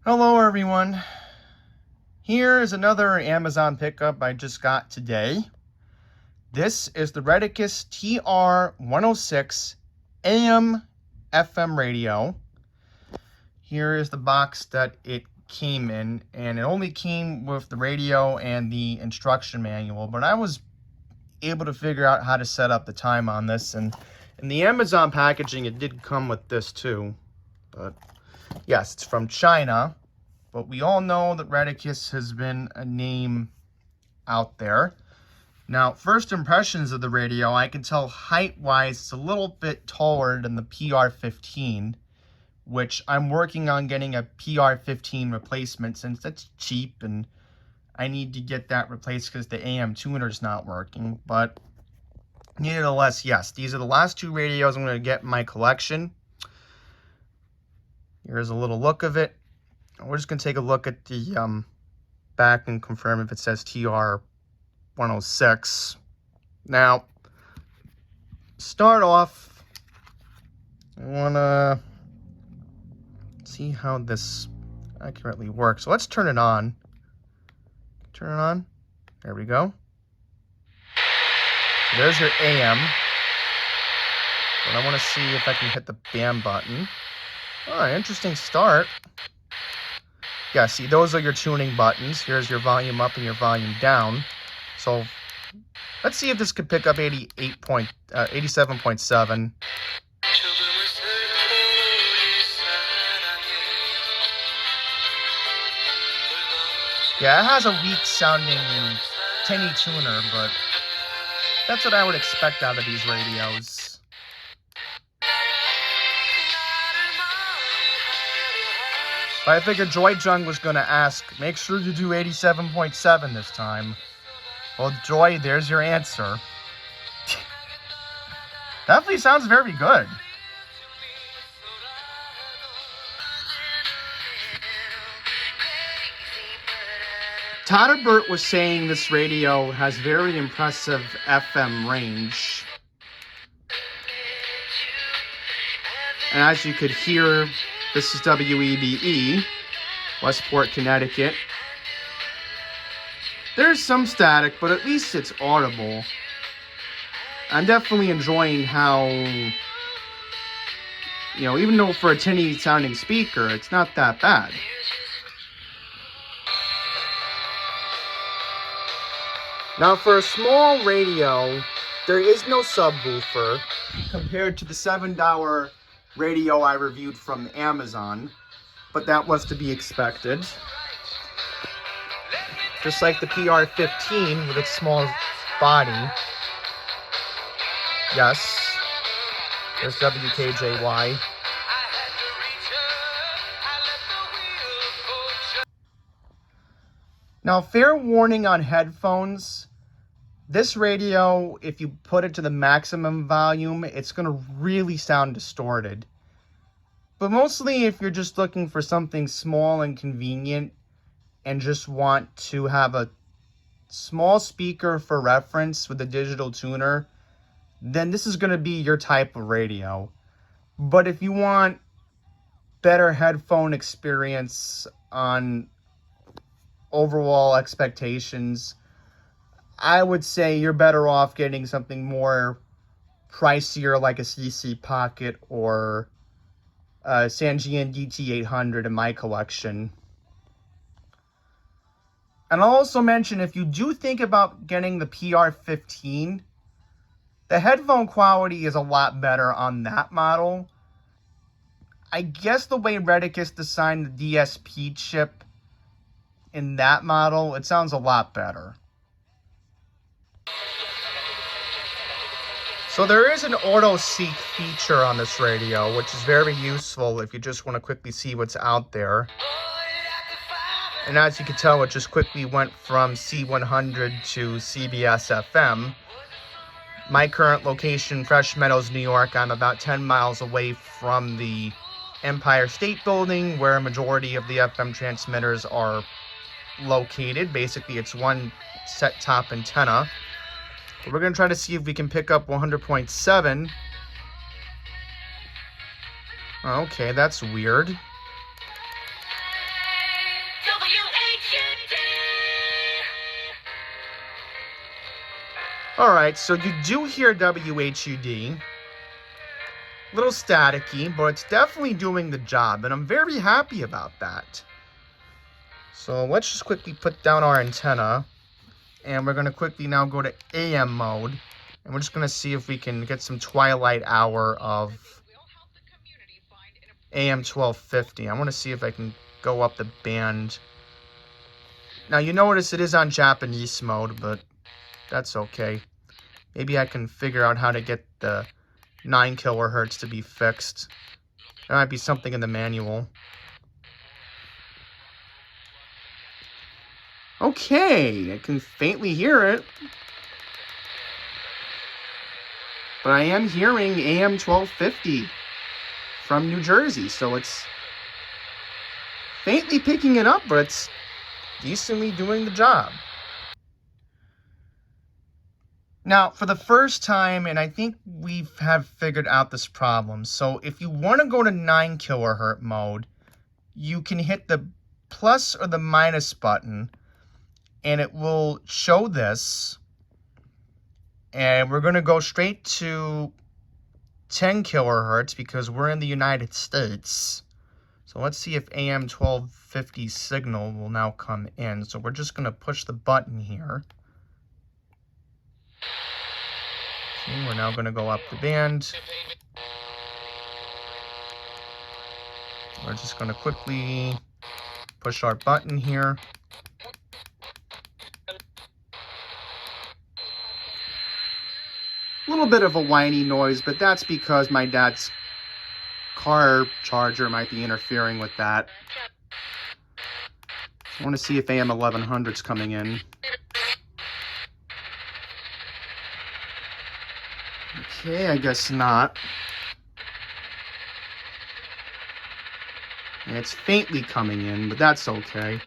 Hello everyone. Here is another Amazon pickup I just got today. This is the Retekess TR106 AM FM radio. Here is the box that it came in, and it only came with the radio and the instruction manual, but I was able to figure out how to set up the time on this, and in the Amazon packaging it did come with this too. But yes, it's from China. But we all know that Retekess has been a name out there. Now, first impressions of the radio, I can tell height-wise it's a little bit taller than the PR15, which I'm working on getting a PR15 replacement since that's cheap and I need to get that replaced because the AM tuner is not working. But nevertheless, yes, these are the last two radios I'm going to get in my collection. Here's a little look of it. We're just going to take a look at the back and confirm if it says TR106. Now, start off, I want to see how this accurately works. So let's turn it on. Turn it on. There we go. There's your AM. But I want to see if I can hit the BAM button. Oh, interesting start. Yeah, see, those are your tuning buttons. Here's your volume up and your volume down. So let's see if this could pick up 87.7. Yeah, it has a weak sounding tinny tuner, but that's what I would expect out of these radios. But I figured Joy Jung was going to ask, make sure you do 87.7 this time. Well, Joy, there's your answer. Definitely sounds very good. Tadabert was saying this radio has very impressive FM range. And as you could hear, this is WEBE, Westport, Connecticut. There's some static, but at least it's audible. I'm definitely enjoying how, even though for a tinny sounding speaker, it's not that bad. Now for a small radio, there is no subwoofer compared to the $7 radio I reviewed from Amazon, but that was to be expected. Just like the PR15 with its small body. Yes, there's WKJY. Now, fair warning on headphones. This radio, if you put it to the maximum volume, it's going to really sound distorted. But mostly if you're just looking for something small and convenient and just want to have a small speaker for reference with a digital tuner, then this is going to be your type of radio. But if you want better headphone experience on overall expectations, I would say you're better off getting something more pricier like a CC Pocket or Sangean DT800 in my collection. And I'll also mention, if you do think about getting the PR15, the headphone quality is a lot better on that model. I guess the way Retekess designed the DSP chip in that model, it sounds a lot better. So there is an auto seek feature on this radio, which is very useful if you just want to quickly see what's out there. And as you can tell, it just quickly went from C100 to CBS FM. My current location, Fresh Meadows, New York, I'm about 10 miles away from the Empire State Building, where a majority of the FM transmitters are located. Basically, it's one set-top antenna. But we're going to try to see if we can pick up 100.7. Okay, that's weird. Alright, so you do hear WHUD. A little staticky, but it's definitely doing the job, and I'm very happy about that. So let's just quickly put down our antenna, and we're going to quickly now go to AM mode, and we're just going to see if we can get some twilight hour of AM 1250. I want to see if I can go up the band. Now, you notice it is on Japanese mode, but that's okay. Maybe I can figure out how to get the 9 kilohertz to be fixed. There might be something in the manual. Okay, I can faintly hear it. But I am hearing AM 1250 from New Jersey, so it's faintly picking it up, but it's decently doing the job. Now, for the first time, and I think we have figured out this problem, so if you want to go to 9 kilohertz mode, you can hit the plus or the minus button, and it will show this, and we're going to go straight to 10 kilohertz because we're in the United States. So let's see if AM 1250 signal will now come in. So we're just going to push the button here. Okay, we're now going to go up the band. We're just going to quickly push our button here. A little bit of a whiny noise, but that's because my dad's car charger might be interfering with that. I want to see if AM 1100's coming in. Okay, I guess not. And it's faintly coming in, but that's okay.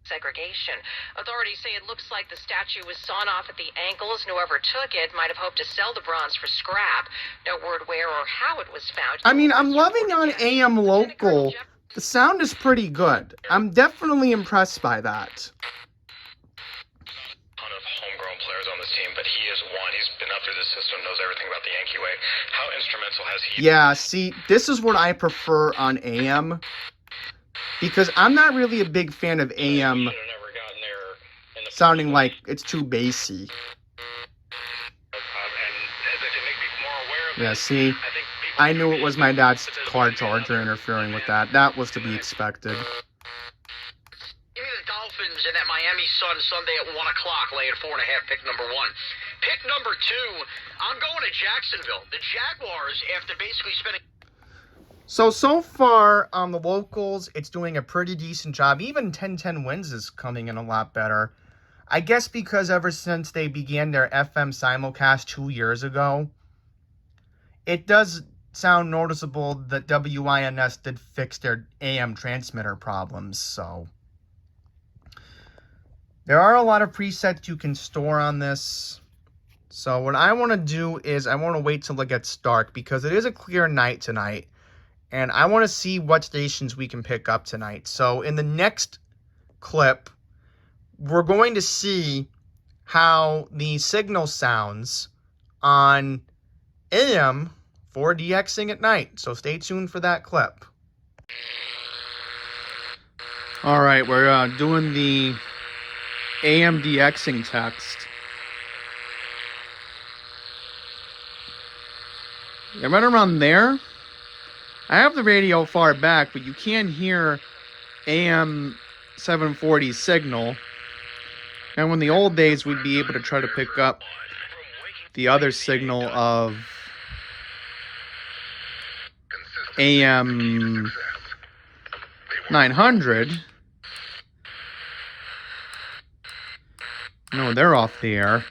Segregation. Authorities say it looks like the statue was sawn off at the ankles, and whoever took it might have hoped to sell the bronze for scrap. No word where or how it was found. I mean, I'm loving on AM local. The sound is pretty good. I'm definitely impressed by that. Ton of homegrown players on this team, but he is one. He's been up through the system, knows everything about the Yankee way. How instrumental has he? Yeah, see, this is what I prefer on AM. Because I'm not really a big fan of AM sounding like it's too bassy. Yeah, see, I knew it was my dad's car charger interfering with that. That was to be expected. Give me the Dolphins and that Miami Sun Sunday at 1 o'clock, laying 4.5, pick number 1. Pick number 2, I'm going to Jacksonville. The Jaguars, after basically spending... So far on the locals, it's doing a pretty decent job. Even 1010 Wins is coming in a lot better. I guess because ever since they began their FM simulcast 2 years ago, it does sound noticeable that WINS did fix their AM transmitter problems, so... There are a lot of presets you can store on this. So what I want to do is I want to wait till it gets dark because it is a clear night tonight. And I want to see what stations we can pick up tonight. So in the next clip, we're going to see how the signal sounds on AM for DXing at night. So stay tuned for that clip. All right, we're doing the AM DXing text. Yeah, right around there. I have the radio far back, but you can hear AM 740 signal. And in the old days, we'd be able to try to pick up the other signal of AM 900. No, they're off the air.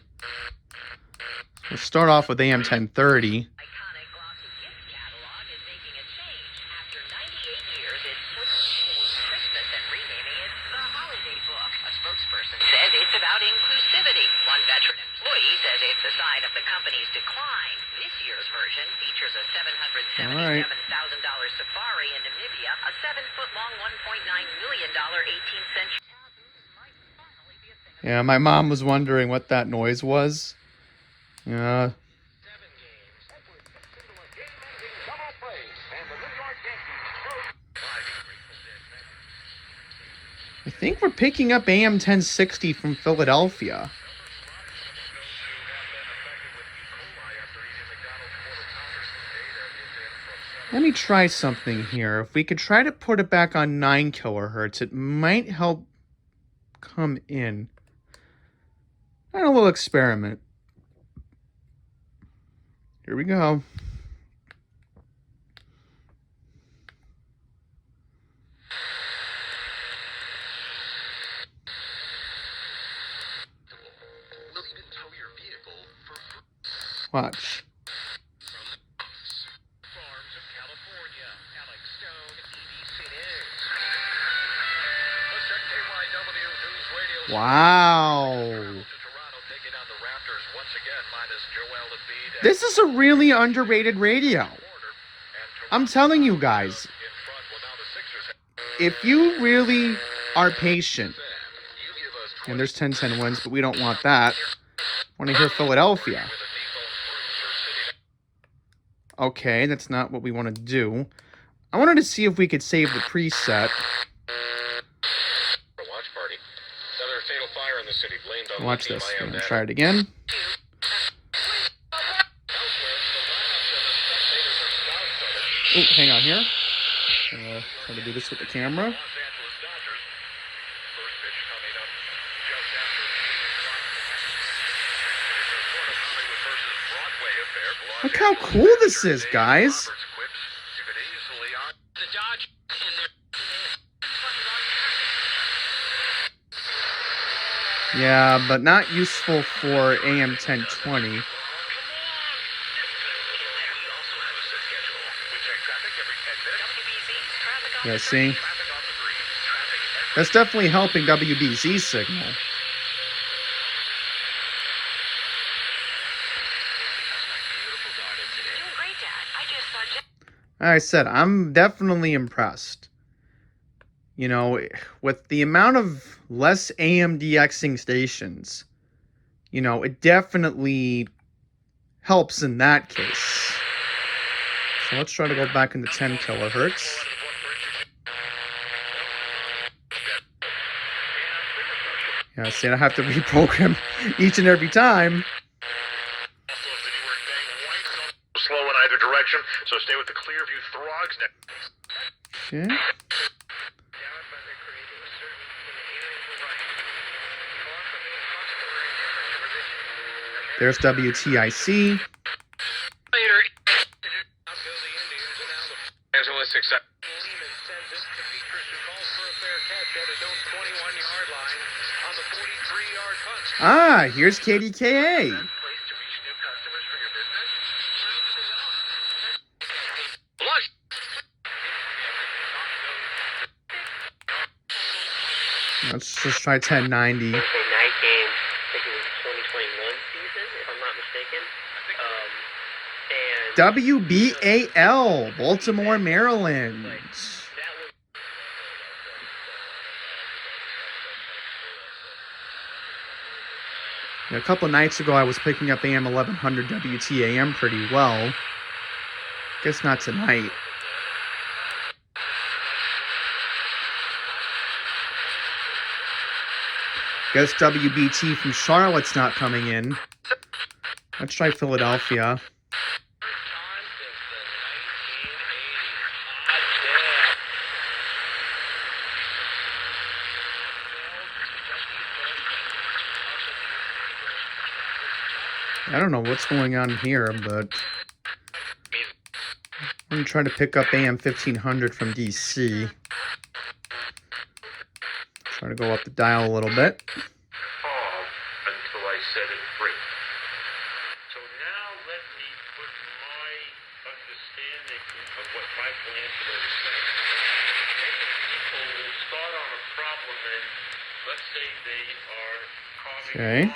We'll start off with AM 1030. Features a $777,000 safari in Namibia, a $7 7-foot-long, $1.9 million 18th century. Yeah, my mom was wondering what that noise was. Yeah. I think we're picking up AM 1060 from Philadelphia. Let me try something here. If we could try to put it back on 9 kilohertz, it might help come in. And a little experiment. Here we go. Watch. Wow. This is a really underrated radio. I'm telling you guys, if you really are patient, and there's 10-10 wins, but we don't want that. I want to hear Philadelphia. Okay, that's not what we want to do. I wanted to see if we could save the preset. Watch this. I'm going to try it again. Oh, hang on here. Try to do this with the camera. Look how cool this is, guys. Yeah, but not useful for AM 1020. Yeah, see? That's definitely helping WBZ's signal. Like I said, I'm definitely impressed. You know, with the amount of less AMDXing stations, you know, it definitely helps in that case. So let's try to go back into 10 kilohertz. Yeah, see, I have to reprogram each and every time. Slow in either direction, so stay with the clear view throgs next. Okay. There's WTIC. Ah, here's KDKA. Let's just try 1090. WBAL, Baltimore, Maryland. A couple nights ago, I was picking up AM 1100 WTAM pretty well. Guess not tonight. Guess WBT from Charlotte's not coming in. Let's try Philadelphia. I don't know what's going on here, but I'm going to try to pick up AM 1500 from DC. Try to go up the dial a little bit. Until I set it free. So now let me put my understanding of what my plan for those things. Many people will start on a problem and let's say they are causing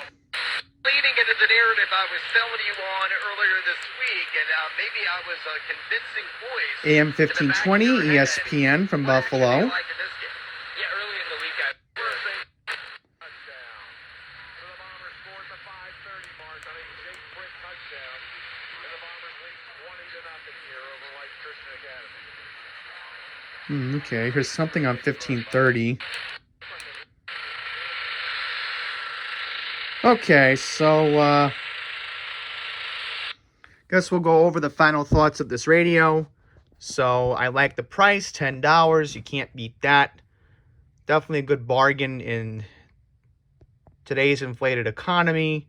leading it as a narrative I was selling you on earlier this week, and maybe I was a convincing voice. AM 1520 ESPN from Buffalo. Yeah, early in the week I... Okay, here's something on 1530. Okay, so guess we'll go over the final thoughts of this radio. So I like the price, $10. You can't beat that. Definitely a good bargain in today's inflated economy.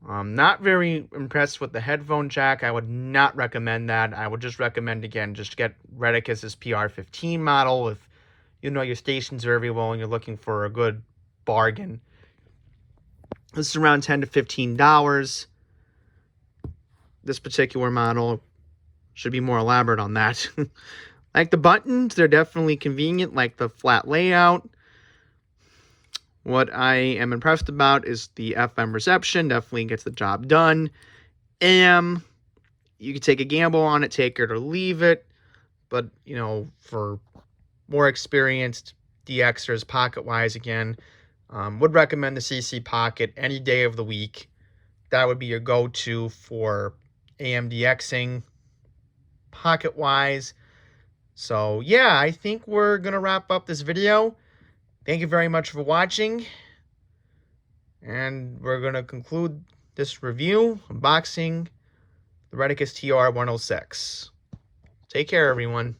I'm not very impressed with the headphone jack. I would not recommend that. I would just recommend, again, just get Retekess's PR15 model if you know your stations very well and you're looking for a good bargain. This is around $10 to $15. This particular model should be more elaborate on that. Like the buttons, they're definitely convenient, like the flat layout. What I am impressed about is the FM reception. Definitely gets the job done. AM, you can take a gamble on it, take it or leave it. But, you know, for more experienced DXers, pocket-wise, again, would recommend the CC Pocket any day of the week. That would be your go-to for AM DXing, pocket-wise. So, yeah, I think we're going to wrap up this video. Thank you very much for watching, and we're going to conclude this review, unboxing the Retekess TR106. Take care, everyone.